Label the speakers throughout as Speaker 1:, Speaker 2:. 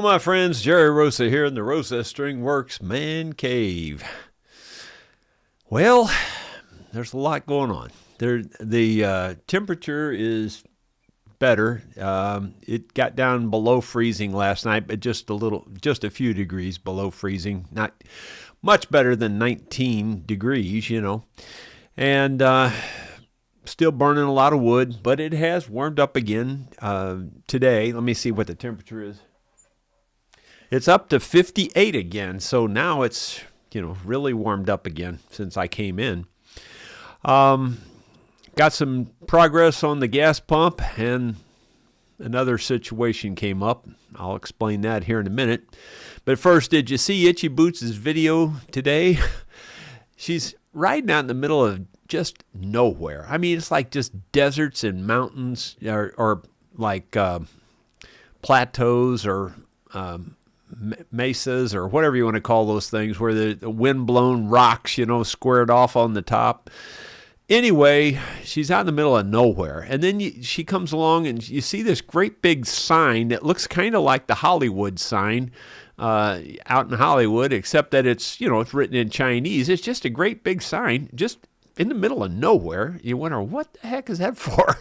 Speaker 1: my friends. Jerry Rosa here in the Rosa String Works Man Cave. Well, there's a lot going on. The temperature is better. It got down below freezing last night, but just a few degrees below freezing. Not much better than 19 degrees, And still burning a lot of wood, but it has warmed up again today. Let me see what the temperature is. It's up to 58 again, so now it's really warmed up again since I came in. Got some progress on the gas pump, and another situation came up. I'll explain that here in a minute. But first, did you see Itchy Boots' video today? She's riding out in the middle of just nowhere. I mean, it's like just deserts and mountains, or like plateaus or mesas or whatever you want to call those things, where the wind-blown rocks, squared off on the top. Anyway, she's out in the middle of nowhere. And then she comes along and you see this great big sign that looks kind of like the Hollywood sign out in Hollywood, except that it's written in Chinese. It's just a great big sign just in the middle of nowhere. You wonder, what the heck is that for?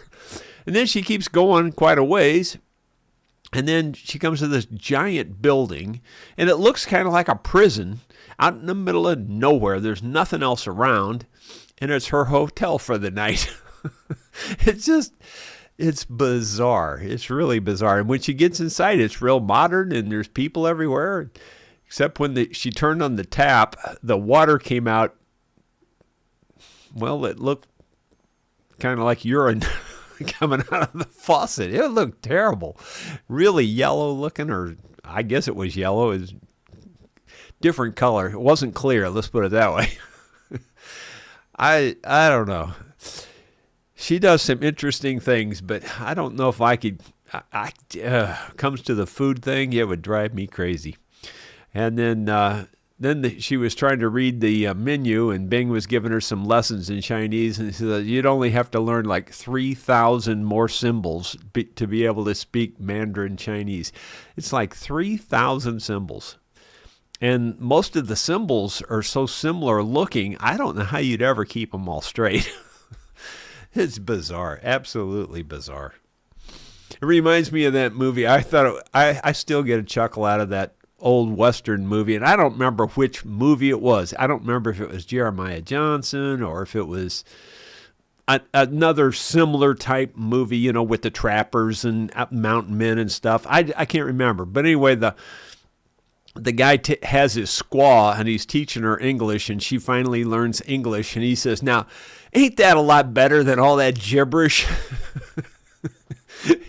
Speaker 1: And then she keeps going quite a ways. And then she comes to this giant building, and it looks kind of like a prison out in the middle of nowhere. There's nothing else around, and it's her hotel for the night. It's bizarre. It's really bizarre. And when she gets inside, it's real modern, and there's people everywhere. Except when she turned on the tap, the water came out. Well, it looked kind of like urine coming out of the faucet. It looked terrible. Really yellow looking, or I guess it was yellow. It was different color. It wasn't clear, let's put it that way. I don't know. She does some interesting things, but I don't know if I could. Comes to the food thing, it would drive me crazy. And then she was trying to read the menu, and Bing was giving her some lessons in Chinese, and he said you'd only have to learn like 3,000 more symbols to be able to speak Mandarin Chinese. It's like 3,000 symbols. And most of the symbols are so similar looking, I don't know how you'd ever keep them all straight. It's bizarre, absolutely bizarre. It reminds me of that movie. I still get a chuckle out of that old Western movie, and I don't remember which movie it was. I don't remember if it was Jeremiah Johnson or if it was another similar type movie, with the trappers and mountain men and stuff. I can't remember. But anyway, the guy has his squaw, and he's teaching her English, and she finally learns English, and he says, now, ain't that a lot better than all that gibberish?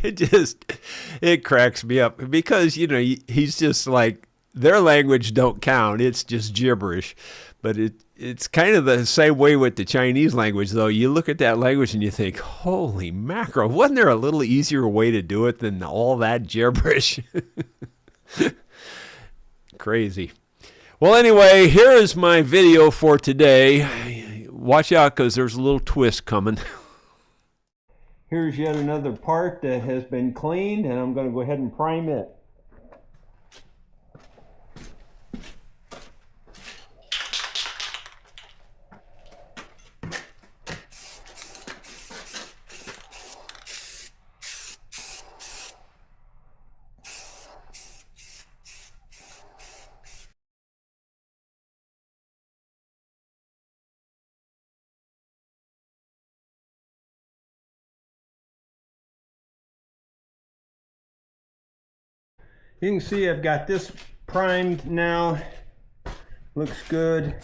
Speaker 1: It cracks me up because, he's just like, their language don't count. It's just gibberish. But it's kind of the same way with the Chinese language, though. You look at that language and you think, holy mackerel, wasn't there a little easier way to do it than all that gibberish? Crazy. Well, anyway, here is my video for today. Watch out, because there's a little twist coming. Here's yet another part that has been cleaned, and I'm going to go ahead and prime it. You can see I've got this primed now. Looks good.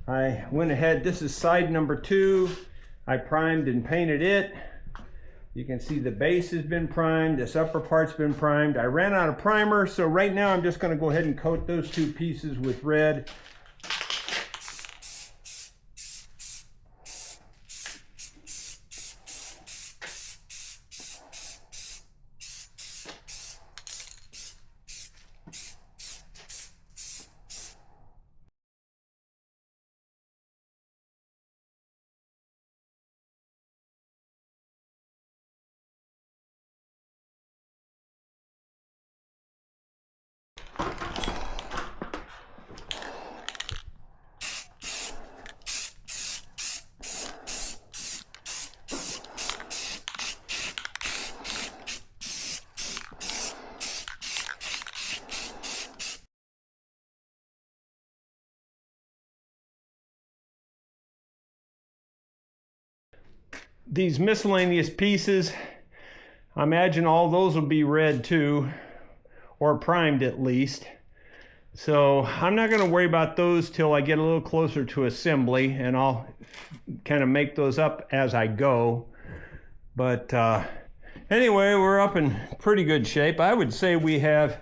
Speaker 1: I went ahead, this is side number 2. I primed and painted it. You can see the base has been primed, this upper part's been primed. I ran out of primer, so right now I'm just going to go ahead and coat those 2 pieces with red.
Speaker 2: these miscellaneous pieces, I imagine all those will be red too, or primed at least. So I'm not going to worry about those till I get a little closer to assembly, and I'll kind of make those up as I go. But anyway, we're up in pretty good shape. I would say we have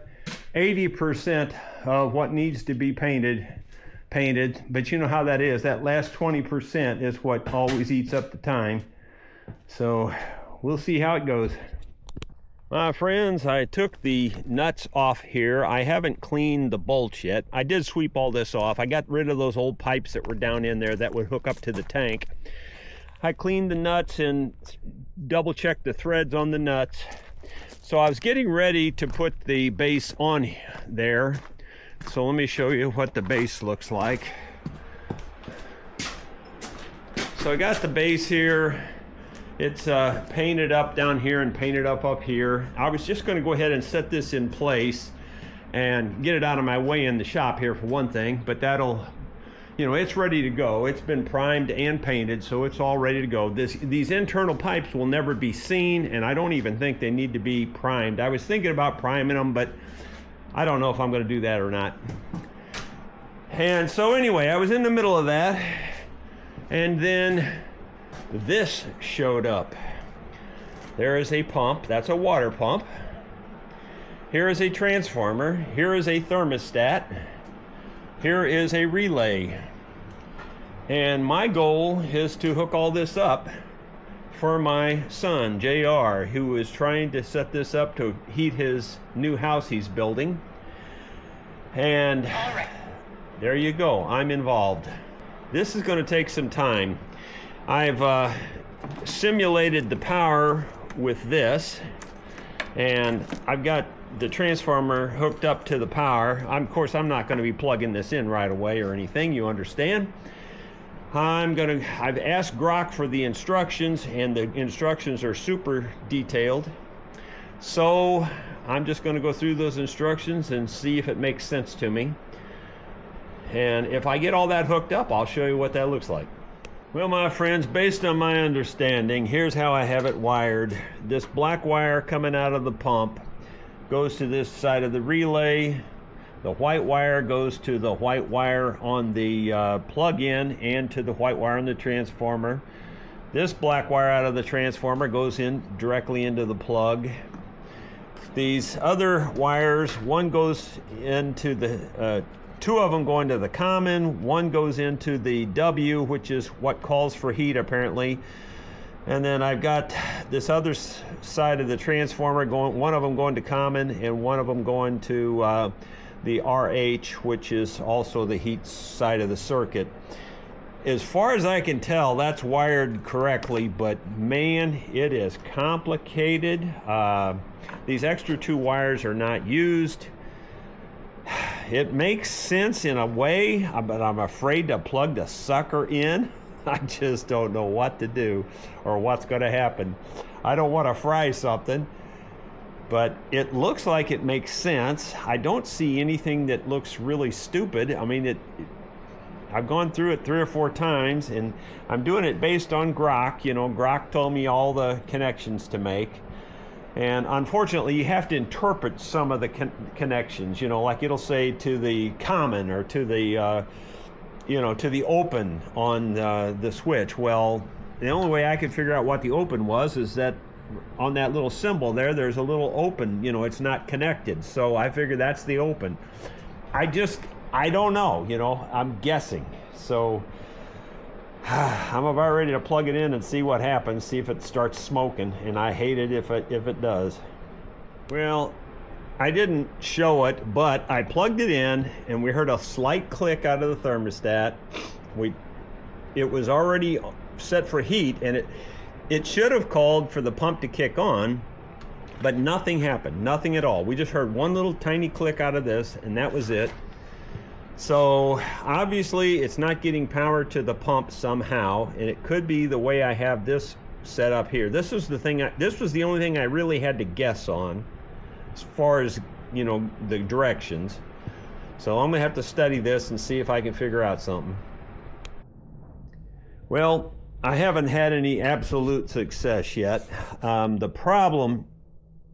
Speaker 2: 80% of what needs to be painted, but you know how that is. That last 20% is what always eats up the time. So we'll see how it goes. My friends, I took the nuts off here. I haven't cleaned the bolts yet. I did sweep all this off. I got rid of those old pipes that were down in there that would hook up to the tank. I cleaned the nuts and double checked the threads on the nuts. So I was getting ready to put the base on there. So let me show you what the base looks like. So I got the base here. It's painted up down here and painted up here. I was just going to go ahead and set this in place and get it out of my way in the shop here for one thing, but that'll, you know, it's ready to go. It's been primed and painted, so it's all ready to go. These internal pipes will never be seen, and I don't even think they need to be primed. I was thinking about priming them, but I don't know if I'm going to do that or not. And so anyway, I was in the middle of that, and then this showed up. There is a pump. That's a water pump. Here is a transformer. Here is a thermostat. Here is a relay. And my goal is to hook all this up for my son, JR, who is trying to set this up to heat his new house he's building. And there you go. I'm involved. This is going to take some time. I've simulated the power with this, and I've got the transformer hooked up to the power. Of course, I'm not going to be plugging this in right away or anything, you understand. I've asked Grok for the instructions, and the instructions are super detailed. So I'm just going to go through those instructions and see if it makes sense to me. And if I get all that hooked up, I'll show you what that looks like. Well, my friends, based on my understanding, here's how I have it wired. This black wire coming out of the pump goes to this side of the relay. The white wire goes to the white wire on the plug-in and to the white wire on the transformer. This black wire out of the transformer goes in directly into the plug. These other wires, one goes into the two of them go into the common, one goes into the W, which is what calls for heat apparently. And then I've got this other side of the transformer going, one of them going to common and one of them going to the RH, which is also the heat side of the circuit. As far as I can tell, that's wired correctly, but man, it is complicated. These extra two wires are not used. It makes sense in a way, but I'm afraid to plug the sucker in. I just don't know what to do or what's going to happen. I don't want to fry something, but it looks like it makes sense. I don't see anything that looks really stupid. I mean, I've gone through it 3 or 4 times, and I'm doing it based on Grok. You know, Grok told me all the connections to make. And unfortunately, you have to interpret some of the connections, you know, like it'll say to the common or to the, you know, to the open on the switch. Well, the only way I could figure out what the open was is that on that little symbol there's a little open, you know, it's not connected. So I figured that's the open. I don't know, you know, I'm guessing. So I'm about ready to plug it in and see what happens, see if it starts smoking, and I hate it if it does. Well, I didn't show it, but I plugged it in and we heard a slight click out of the thermostat. It was already set for heat, and it should have called for the pump to kick on, but nothing happened, nothing at all. We just heard one little tiny click out of this, and that was it. So obviously it's not getting power to the pump somehow, and it could be the way I have this set up here. This was the thing. This was the only thing I really had to guess on, as far as, you know, the directions. So I'm gonna have to study this and see if I can figure out something. Well, I haven't had any absolute success yet. The problem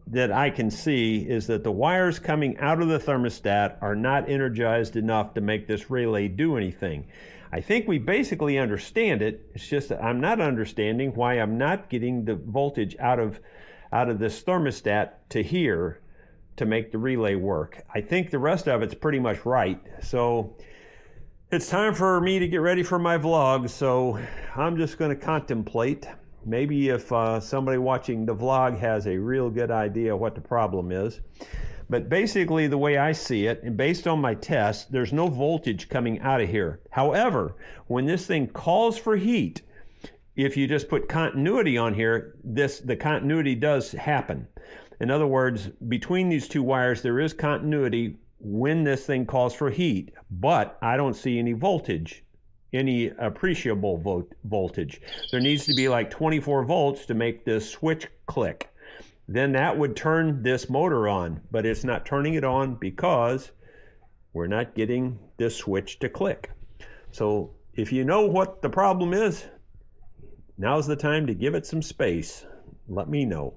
Speaker 2: that I can see is that the wires coming out of the thermostat are not energized enough to make this relay do anything. I think we basically understand it. It's just that I'm not understanding why I'm not getting the voltage out of this thermostat to here to make the relay work. I think the rest of it's pretty much right. So it's time for me to get ready for my vlog. So I'm just going to contemplate. Maybe if somebody watching the vlog has a real good idea what the problem is. But basically the way I see it, and based on my test, there's no voltage coming out of here. However, when this thing calls for heat, if you just put continuity on here, the continuity does happen. In other words, between these two wires, there is continuity when this thing calls for heat, but I don't see any voltage, any appreciable voltage. There needs to be like 24 volts to make this switch click. Then that would turn this motor on, but it's not turning it on because we're not getting this switch to click. So if you know what the problem is, now's the time to give it some space. Let me know.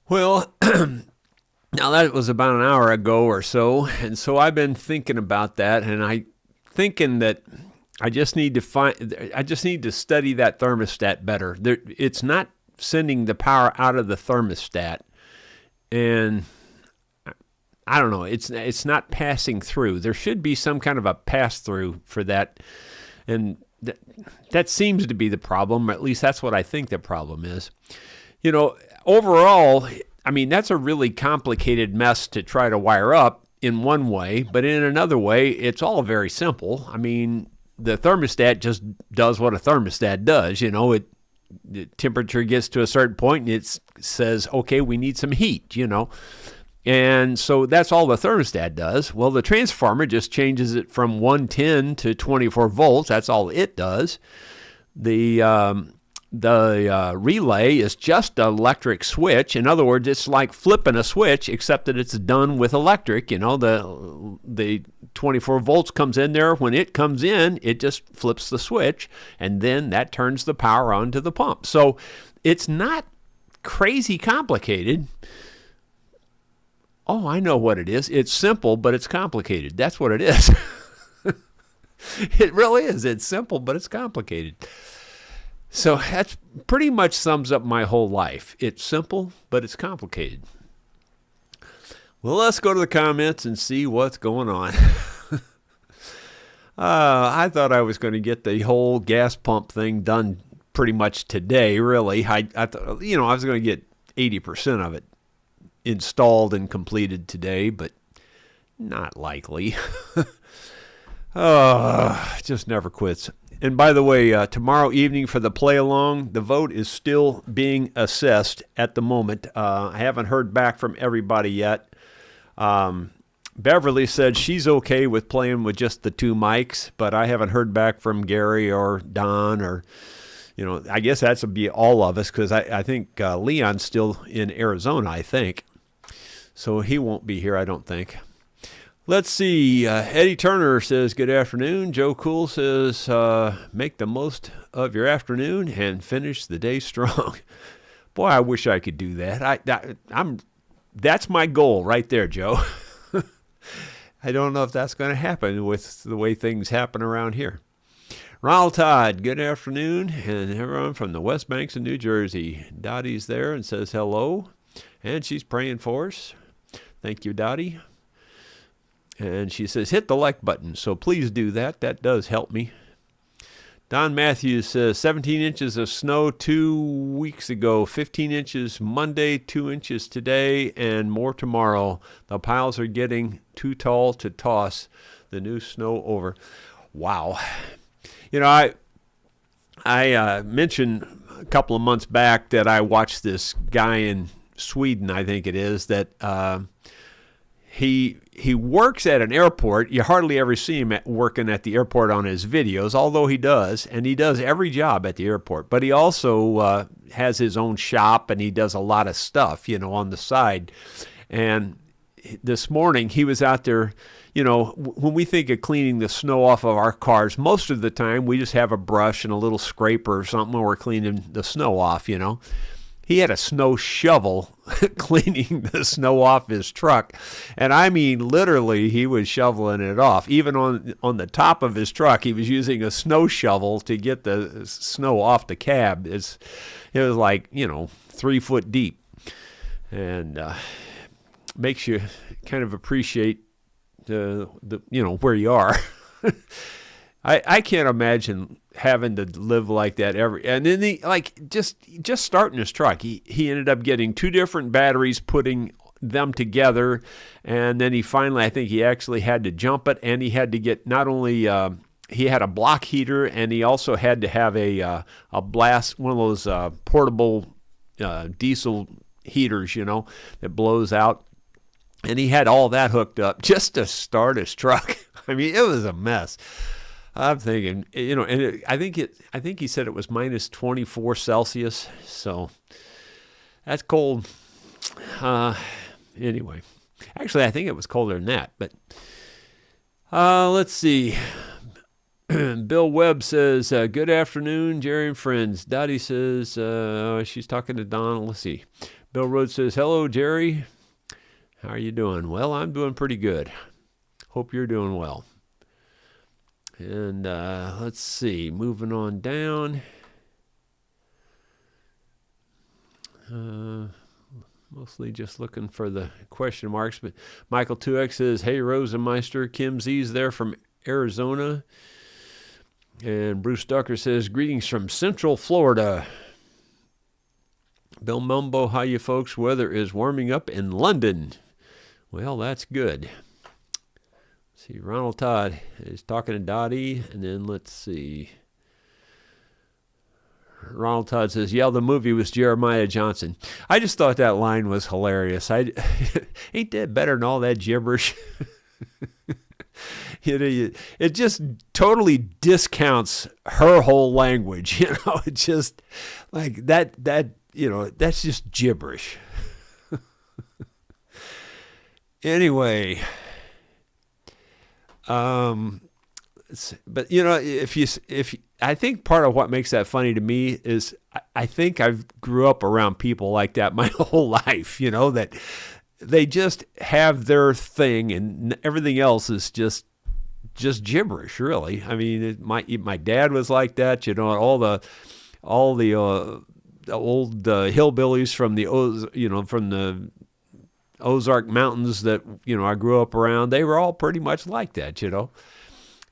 Speaker 1: Well, now that was about an hour ago or so, and so I've been thinking about that, and thinking that I just need to study that thermostat better. It's not sending the power out of the thermostat, and I don't know. It's not passing through. There should be some kind of a pass through for that, and that seems to be the problem. Or at least that's what I think the problem is. You know, overall, I mean, that's a really complicated mess to try to wire up in one way, but in another way, it's all very simple. I mean, the thermostat just does what a thermostat does. You know, the temperature gets to a certain point and it says, okay, we need some heat, you know. And so that's all the thermostat does. Well, the transformer just changes it from 110 to 24 volts. That's all it does. The relay is just an electric switch. In other words, it's like flipping a switch, except that it's done with electric. You know, the 24 volts comes in there. When it comes in, it just flips the switch, and then that turns the power on to the pump. So it's not crazy complicated. Oh, I know what it is. It's simple, but it's complicated. That's what it is. It really is. It's simple, but it's complicated. So that pretty much sums up my whole life. It's simple, but it's complicated. Well, let's go to the comments and see what's going on. I thought I was going to get the whole gas pump thing done pretty much today, really. I thought, you know, I was going to get 80% of it installed and completed today, but not likely. Just never quits. And by the way, tomorrow evening for the play along, the vote is still being assessed at the moment. I haven't heard back from everybody yet. Beverly said she's okay with playing with just the two mics, but I haven't heard back from Gary or Don or, you know, I guess that's be all of us because I think Leon's still in Arizona, I think. So he won't be here, I don't think. Let's see. Eddie Turner says, good afternoon. Joe Cool says, make the most of your afternoon and finish the day strong. Boy, I wish I could do that. That's my goal right there, Joe. I don't know if that's going to happen with the way things happen around here. Ronald Todd, good afternoon. And everyone from the West Banks of New Jersey. Dottie's there and says hello. And she's praying for us. Thank you, Dottie. And she says, hit the like button. So please do that. That does help me. Don Matthews says, 17 inches of snow 2 weeks ago, 15 inches Monday, 2 inches today, and more tomorrow. The piles are getting too tall to toss the new snow over. Wow. You know, I mentioned a couple of months back that I watched this guy in Sweden, I think it is, that he works at an airport. You hardly ever see him working at the airport on his videos, although he does, and he does every job at the airport. But he also has his own shop, and he does a lot of stuff, you know, on the side. And this morning he was out there. When we think of cleaning the snow off of our cars, most of the time we just have a brush and a little scraper or something when we're cleaning the snow off. He had a snow shovel cleaning the snow off his truck. And I mean, literally, he was shoveling it off. Even on the top of his truck, he was using a snow shovel to get the snow off the cab. It was like, 3 foot deep. And makes you kind of appreciate the where you are. I can't imagine having to live like that and then he just starting his truck. He ended up getting 2 different batteries, putting them together, and then he finally, I think he actually had to jump it, and he had to get not only he had a block heater, and he also had to have a blast, one of those portable diesel heaters, that blows out. And he had all that hooked up just to start his truck. I mean, it was a mess. I'm thinking, and I think he said it was minus 24 Celsius. So that's cold. Anyway, actually, I think it was colder than that. But let's see. Bill Webb says, good afternoon, Jerry and friends. Dottie says, she's talking to Donald. Let's see. Bill Rhodes says, hello, Jerry. How are you doing? Well, I'm doing pretty good. Hope you're doing well. And let's see, moving on down. Mostly just looking for the question marks. But Michael 2X says, hey, Rosenmeister. Kim Z's there from Arizona. And Bruce Ducker says, greetings from Central Florida. Bill Mumbo, how you folks? Weather is warming up in London. Well, that's good. See, Ronald Todd is talking to Dottie, and then let's see. Ronald Todd says, yeah, the movie was Jeremiah Johnson. I just thought that line was hilarious. Ain't that better than all that gibberish? It just totally discounts her whole language. It just like that, that's just gibberish. Anyway, but if I think part of what makes that funny to me is I think I grew up around people like that my whole life, that they just have their thing and everything else is just gibberish, really. I mean, my dad was like that, all the old hillbillies from the Ozark Mountains that, I grew up around, they were all pretty much like that,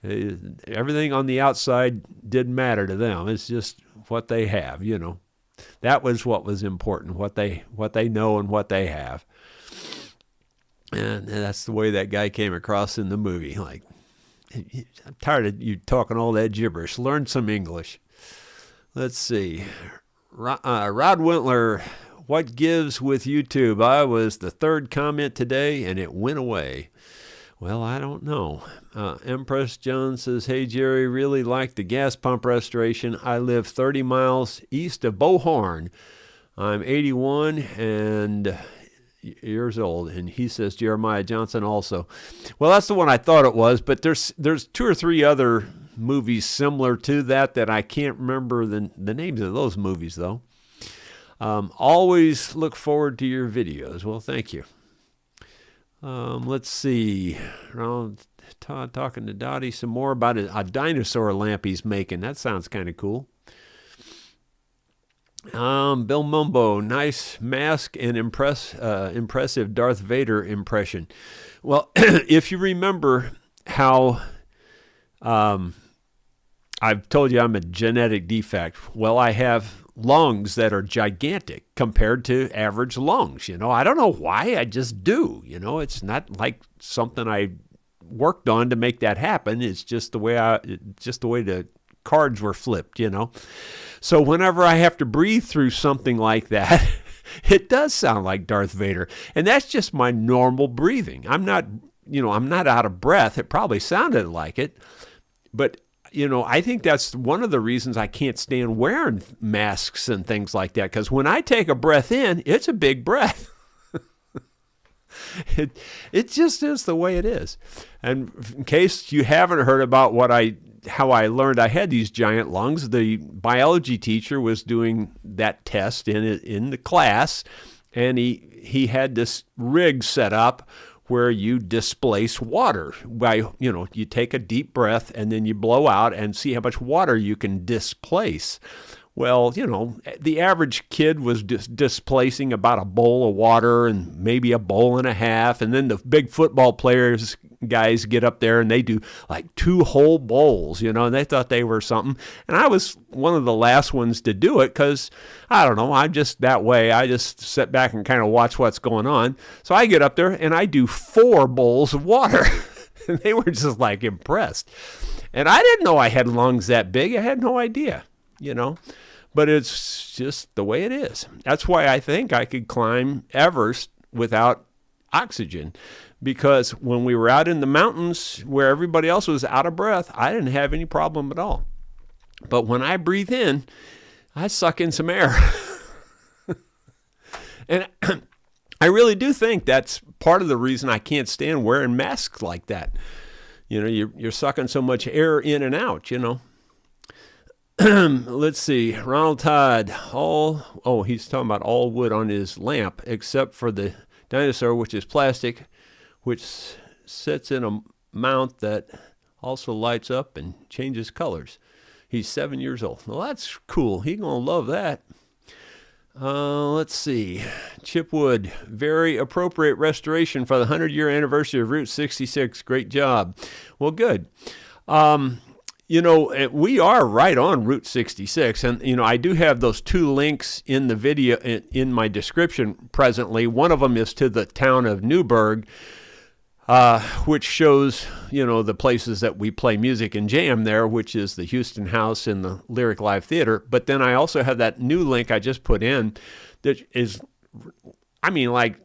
Speaker 1: Everything on the outside didn't matter to them. It's just what they have, That was what was important, what they know and what they have. And that's the way that guy came across in the movie. Like, I'm tired of you talking all that gibberish. Learn some English. Let's see. Rod Wintler, what gives with YouTube? I was the 3rd comment today, and it went away. Well, I don't know. Empress Jones says, hey, Jerry, really like the gas pump restoration. I live 30 miles east of Beauhorn. I'm 81 and years old. And he says Jeremiah Johnson also. Well, that's the one I thought it was, but there's 2 or 3 other movies similar to that I can't remember the names of those movies, though. Always look forward to your videos. Well, thank you. Let's see. Todd talking to Dottie some more about a dinosaur lamp he's making. That sounds kind of cool. Bill Mumbo, nice mask and impressive Darth Vader impression. Well, if you remember how I've told you I'm a genetic defect. Well, I have lungs that are gigantic compared to average lungs. I don't know why, I just do. It's not like something I worked on to make that happen. It's just the way the cards were flipped, So whenever I have to breathe through something like that, it does sound like Darth Vader. And that's just my normal breathing. I'm not out of breath. It probably sounded like it, but I think that's one of the reasons I can't stand wearing masks and things like that, because when I take a breath in, it's a big breath. It just is the way it is. And in case you haven't heard about how I learned I had these giant lungs, the biology teacher was doing that test in the class, and he had this rig set up where you displace water by, you take a deep breath and then you blow out and see how much water you can displace. Well, the average kid was displacing about a bowl of water and maybe a bowl and a half. And then the big football guys get up there and they do like 2 whole bowls, and they thought they were something. And I was one of the last ones to do it because, I don't know, I'm just that way. I just sit back and kind of watch what's going on. So I get up there and I do 4 bowls of water. And they were just like impressed. And I didn't know I had lungs that big. I had no idea, But it's just the way it is. That's why I think I could climb Everest without oxygen. Because when we were out in the mountains where everybody else was out of breath, I didn't have any problem at all. But when I breathe in, I suck in some air. And I really do think that's part of the reason I can't stand wearing masks like that. You're sucking so much air in and out, Let's see. Ronald Todd, he's talking about all wood on his lamp except for the dinosaur, which is plastic, which sits in a mount that also lights up and changes colors. He's 7 years old. Well, that's cool. He's going to love that. Let's see. Chip Wood, very appropriate restoration for the 100-year anniversary of Route 66. Great job. Well, good. We are right on Route 66, and, I do have those 2 links in the video in my description presently. One of them is to the town of Newburgh, which shows, the places that we play music and jam there, which is the Houston House and the Lyric Live Theater. But then I also have that new link I just put in that is, like,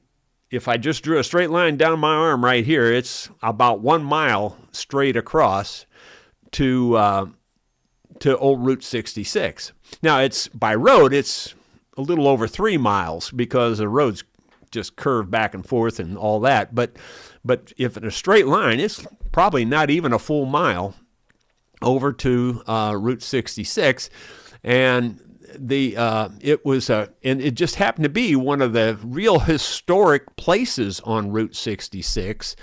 Speaker 1: if I just drew a straight line down my arm right here, it's about 1 mile straight across to old Route 66. Now, it's by road, it's a little over 3 miles because the road's just curve back and forth and all that. But if in a straight line, it's probably not even a full mile over to Route 66. And it just happened to be one of the real historic places on Route 66.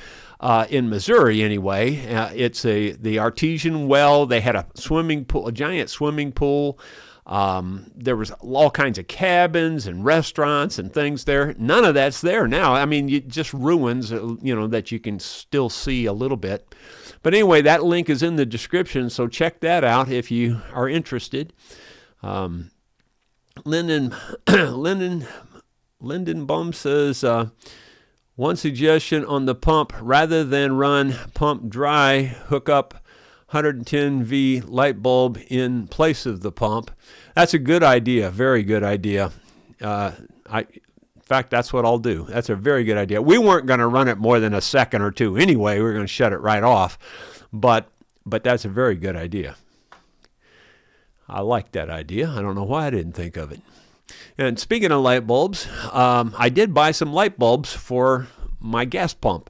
Speaker 1: In Missouri, anyway. It's the artesian well. They had a swimming pool, a giant swimming pool. There was all kinds of cabins and restaurants and things there. None of that's there now. Just ruins, that you can still see a little bit. But anyway, that link is in the description, so check that out if you are interested. Lyndon Bum says, one suggestion on the pump, rather than run pump dry, hook up 110V light bulb in place of the pump. That's a good idea, very good idea. In fact, that's what I'll do. That's a very good idea. We weren't going to run it more than a second or 2 anyway. We were going to shut it right off. But that's a very good idea. I like that idea. I don't know why I didn't think of it. And speaking of light bulbs, I did buy some light bulbs for my gas pump.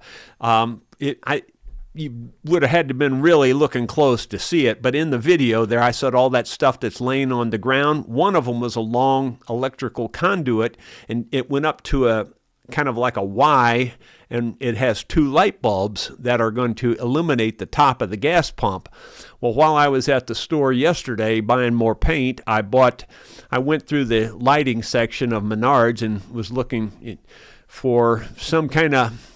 Speaker 1: You would have had to been really looking close to see it, but in the video there I said all that stuff that's laying on the ground. One of them was a long electrical conduit, and it went up to a kind of like a Y, and it has 2 light bulbs that are going to illuminate the top of the gas pump. Well, while I was at the store yesterday buying more paint, I went through the lighting section of Menards and was looking for some kind of,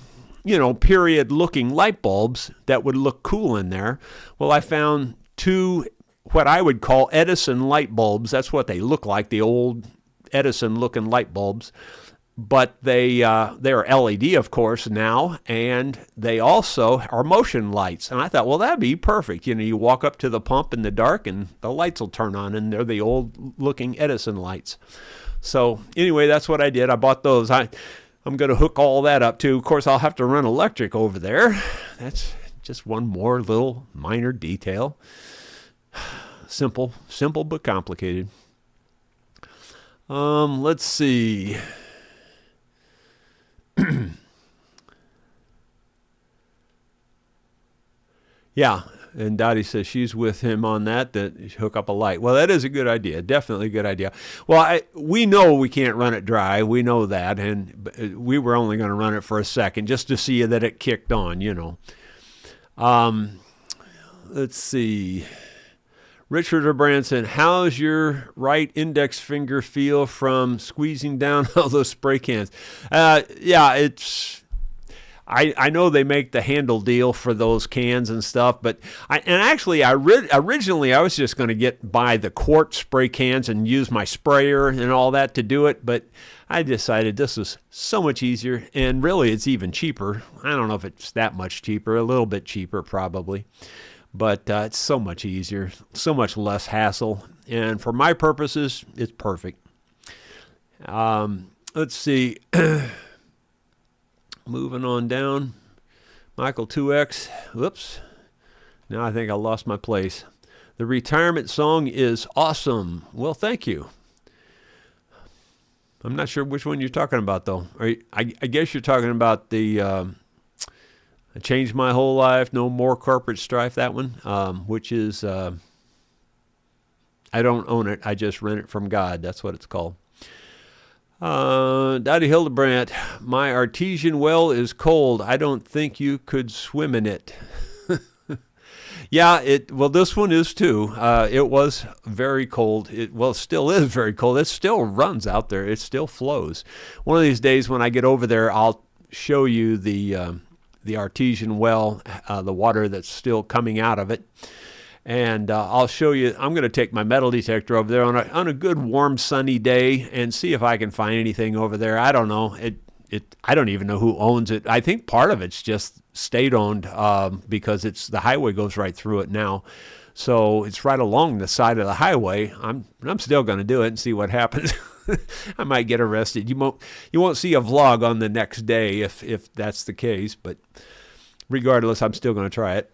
Speaker 1: period looking light bulbs that would look cool in there. Well, I found 2 what I would call Edison light bulbs. That's what they look like, the old Edison looking light bulbs. But they're LED, of course, now, and they also are motion lights. And I thought, well, that'd be perfect. You walk up to the pump in the dark, and the lights will turn on, and they're the old-looking Edison lights. So anyway, that's what I did. I bought those. I'm going to hook all that up, too. Of course, I'll have to run electric over there. That's just one more little minor detail. Simple but complicated. Let's see. Yeah, and Dottie says she's with him on that hook up a light. Well, that is a good idea. Definitely a good idea. Well, we know we can't run it dry. We know that, and we were only going to run it for a second just to see that it kicked on, you know. Let's see. Richard O'Branson, how's your right index finger feel from squeezing down all those spray cans? Yeah, it's... I know they make the handle deal for those cans and stuff, but originally I was just going to buy the quart spray cans and use my sprayer and all that to do it, but I decided this is so much easier, and really it's even cheaper. I don't know if it's that much cheaper, a little bit cheaper probably, but it's so much easier, so much less hassle, and for my purposes, it's perfect. Let's see. Moving on down, Michael 2X, whoops, now I think I lost my place. The retirement song is awesome. Well, thank you. I'm not sure which one you're talking about, though. I guess you're talking about the I Changed My Whole Life, No More Corporate Strife, that one, which is, I don't own it, I just rent it from God. That's what it's called. Dottie Hildebrandt, my artesian well is cold. I don't think you could swim in it. Yeah, well, this one is too. It was very cold. It still is very cold. It still runs out there. It still flows. One of these days when I get over there, I'll show you the artesian well, the water that's still coming out of it. And I'll show you, I'm going to take my metal detector over there on a good warm sunny day and see if I can find anything over there. I don't know. I don't even know who owns it. I think part of it's just state owned because the highway goes right through it now. So it's right along the side of the highway. I'm still going to do it and see what happens. I might get arrested. You won't see a vlog on the next day if that's the case, but regardless, I'm still going to try it.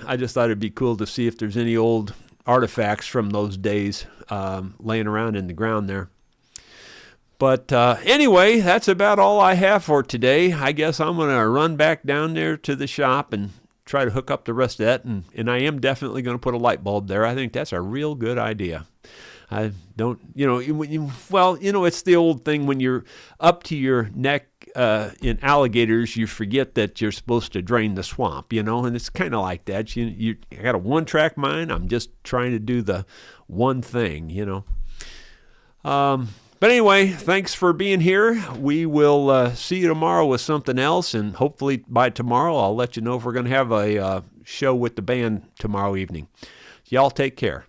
Speaker 1: I just thought it'd be cool to see if there's any old artifacts from those days laying around in the ground there. But anyway, that's about all I have for today. I guess I'm going to run back down there to the shop and try to hook up the rest of that. And I am definitely going to put a light bulb there. I think that's a real good idea. I don't, it's the old thing when you're up to your neck in alligators, you forget that you're supposed to drain the swamp, and it's kind of like that. I got a one-track mind. I'm just trying to do the one thing, But anyway, thanks for being here. We will see you tomorrow with something else, and hopefully by tomorrow I'll let you know if we're going to have a show with the band tomorrow evening. Y'all take care.